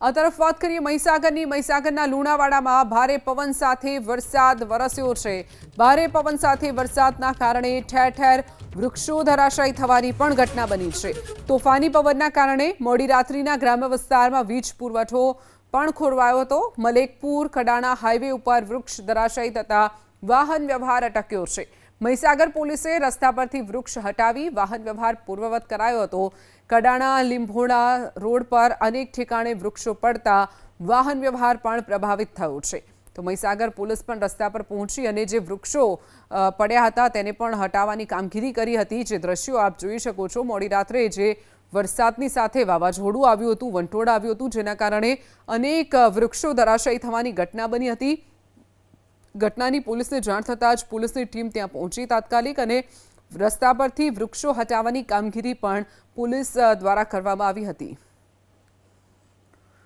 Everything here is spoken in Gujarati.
આ તરફ વાત કરીએ મહીસાગરના લુણાવાડામાં ભારે પવન સાથે વરસાદ વરસ્યો છે। ભારે પવન સાથે વરસાદના કારણે ઠેર ઠેર વૃક્ષો ધરાશાયી થવાની પણ ઘટના બની છે। તોફાની પવનના કારણે મોડી રાત્રિના ગ્રામ્ય વિસ્તારમાં વીજ પુરવઠો પણ ખોરવાયો હતો। મલેકપુર કડાણા હાઈવે ઉપર વૃક્ષ ધરાશાયી થતા વાહન વ્યવહાર અટક્યો છે। મહીસાગર પોલીસે રસ્તા પરથી વૃક્ષ હટાવી વાહન વ્યવહાર પૂર્વવત કરાયો હતો। કડાણા લીંભોડા રોડ પર અનેક ઠેકાણે વૃક્ષો પડતા વાહન વ્યવહાર પણ પ્રભાવિત થયો છે। તો મહીસાગર પોલીસ પણ રસ્તા પર પહોંચી અને જે વૃક્ષો પડ્યા હતા તેને પણ હટાવવાની કામગીરી કરી હતી। જે દ્રશ્યો આપ જોઈ શકો છો, મોડી રાત્રે જે વરસાદની સાથે વાવાઝોડું આવ્યું હતું, વંટોળ આવ્યું હતું, જેના કારણે અનેક વૃક્ષો ધરાશાયી થવાની ઘટના બની હતી। ઘટનાની પોલીસને જાણ થતાં જ પોલીસની ટીમ ત્યાં પહોંચી તાત્કાલિક અને રસ્તા પરથી વૃક્ષો હટાવવાની કામગીરી પણ પોલીસ દ્વારા કરવામાં આવી હતી।